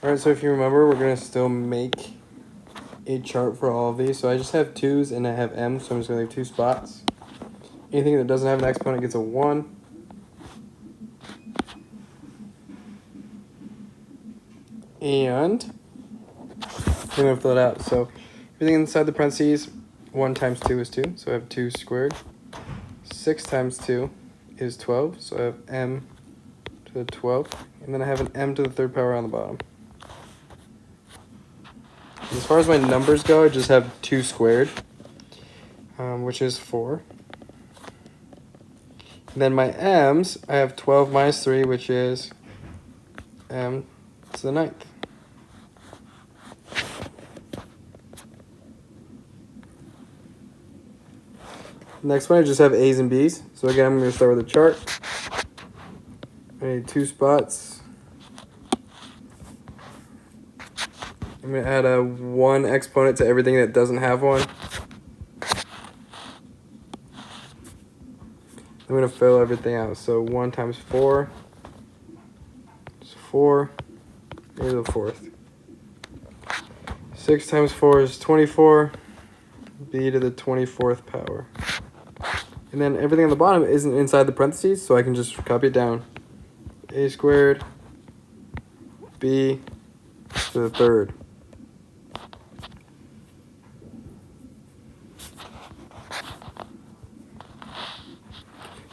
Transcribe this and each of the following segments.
All right, so if you remember, we're gonna still make a chart for all of these. So I just have 2's and I have m's, so I'm just gonna leave 2 spots. Anything that doesn't have an exponent gets a 1. And I'm gonna fill it out. So everything inside the parentheses, 1 times 2 is 2, so I have 2 squared. 6 times 2 is 12, so I have m to the 12th, and then I have an m to the 3rd power on the bottom. As far as my numbers go, I just have 2 squared, which is 4. And then my m's, I have 12 minus 3, which is m to the 9th. Next one, I just have a's and b's. So again, I'm going to start with a chart. I need 2 spots. I'm going to add a 1 exponent to everything that doesn't have one. I'm going to fill everything out. So 1 times 4 is 4, a to the 4th. 6 times 4 is 24, b to the 24th power. And then everything on the bottom isn't inside the parentheses, so I can just copy it down. A squared, b to the 3rd.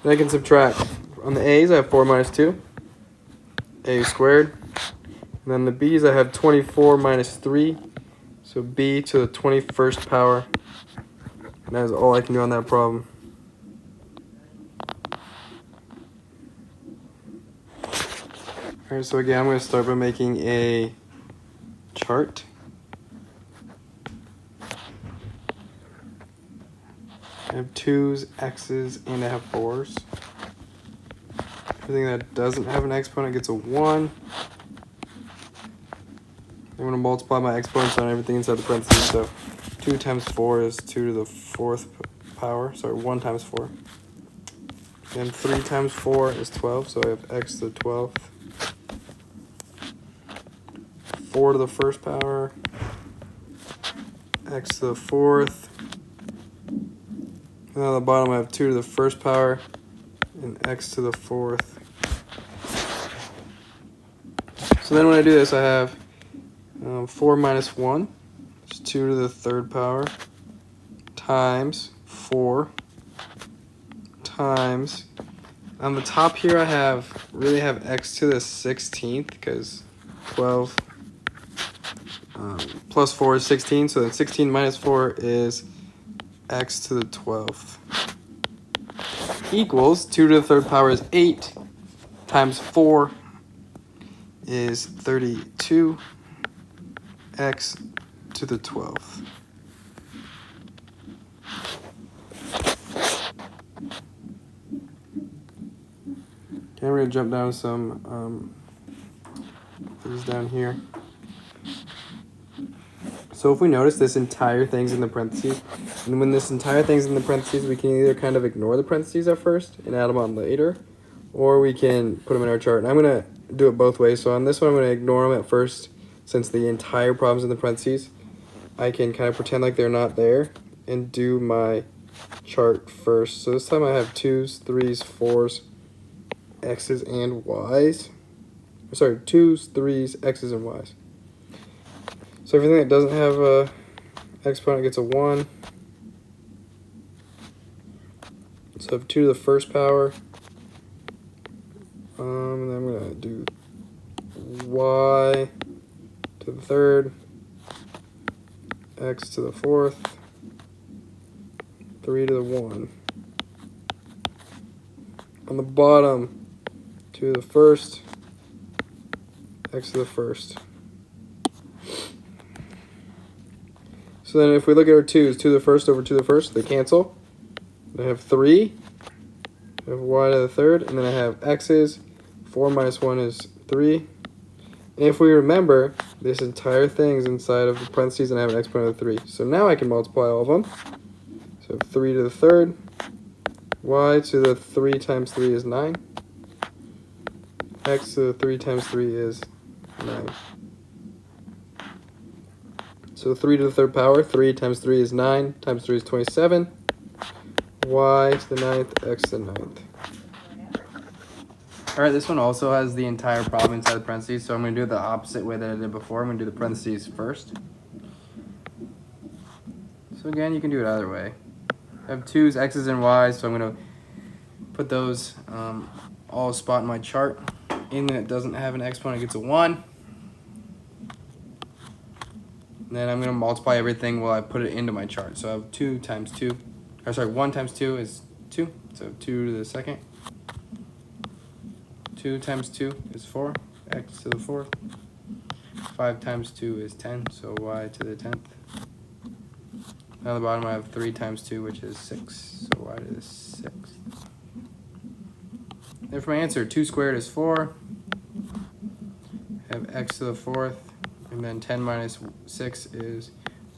Then I can subtract. On the a's, I have 4 minus 2, a squared. And then the b's, I have 24 minus 3, so b to the 21st power. And that is all I can do on that problem. Alright, so again, I'm going to start by making a chart. I have 2's, x's, and I have 4's. Everything that doesn't have an exponent gets a 1. I'm going to multiply my exponents on everything inside the parentheses. So 2 times 4 is 2 to the 4th power. Sorry, 1 times 4. And 3 times 4 is 12, so I have x to the 12th. 4 to the 1st power, x to the 4th. And on the bottom I have 2 to the 1st power and x to the 4th. So then when I do this, I have 4 minus 1, it's 2 to the 3rd power, times 4, times, on the top here I really have x to the 16th, because 12 plus 4 is 16, so then 16 minus 4 is x to the 12th. Equals 2 to the 3rd power is 8, times 4 is 32, x to the 12th. Okay, we're going to jump down some things down here. So if we notice, this entire thing's in the parentheses, and when this entire thing's in the parentheses, we can either kind of ignore the parentheses at first and add them on later, or we can put them in our chart. And I'm going to do it both ways. So on this one, I'm going to ignore them at first, since the entire problem's in the parentheses. I can kind of pretend like they're not there and do my chart first. So this time I have 2's, 3's, 4's, x's, and y's. Sorry, 2's, 3's, x's, and y's. So everything that doesn't have a exponent gets a 1. So I have 2 to the 1st power. And then I'm going to do y to the 3rd, x to the 4th, 3 to the 1. On the bottom, 2 to the 1st, x to the 1st. So then if we look at our 2's, 2 to the 1st over 2 to the 1st, they cancel. I have 3, I have y to the 3rd, and then I have x's. 4 minus 1 is 3. And if we remember, this entire thing is inside of the parentheses, and I have an exponent of 3. So now I can multiply all of them. So 3 to the 3rd, y to the 3 times 3 is 9. X to the 3 times 3 is 9. So 3 to the third power, 3 times 3 is 9, times 3 is 27. Y to the 9th, x to the 9th. All right, this one also has the entire problem inside the parentheses, so I'm going to do it the opposite way that I did before. I'm going to do the parentheses first. So again, you can do it either way. I have 2's, x's, and y's, so I'm going to put those all spot in my chart. Anything that doesn't have an exponent gets a 1. And then I'm going to multiply everything while I put it into my chart. So I have 2 times 2, or sorry, 1 times 2 is 2, so 2 to the second. 2 times 2 is 4, x to the 4th. 5 times 2 is 10, so y to the 10th. Down the bottom I have 3 times 2, which is 6, so y to the 6th. Then for my answer, 2 squared is 4. I have x to the 4th, and then 10 minus 6 is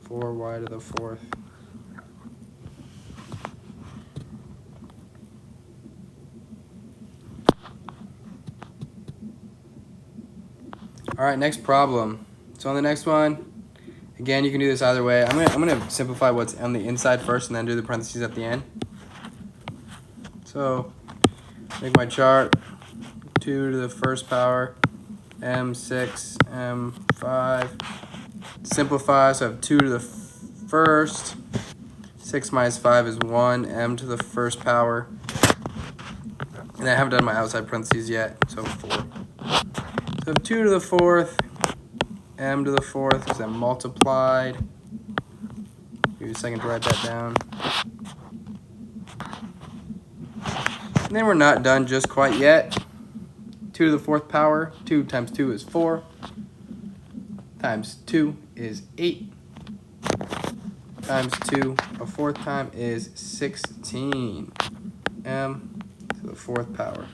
4y to the 4th. All right, next problem. So on the next one, again, you can do this either way. I'm gonna simplify what's on the inside first and then do the parentheses at the end. So make my chart, 2 to the first power, m6, m5. Simplify, so I have 2 to the first, 6 minus 5 is 1, m to the first power. And I haven't done my outside parentheses yet, so 4. So I have 2 to the 4th, m to the 4th, because I multiplied. Give you a second to write that down. And then we're not done just quite yet. 2 to the 4th power, 2 times 2 is 4, times 2 is 8, times 2 a 4th time is 16, m to the 4th power.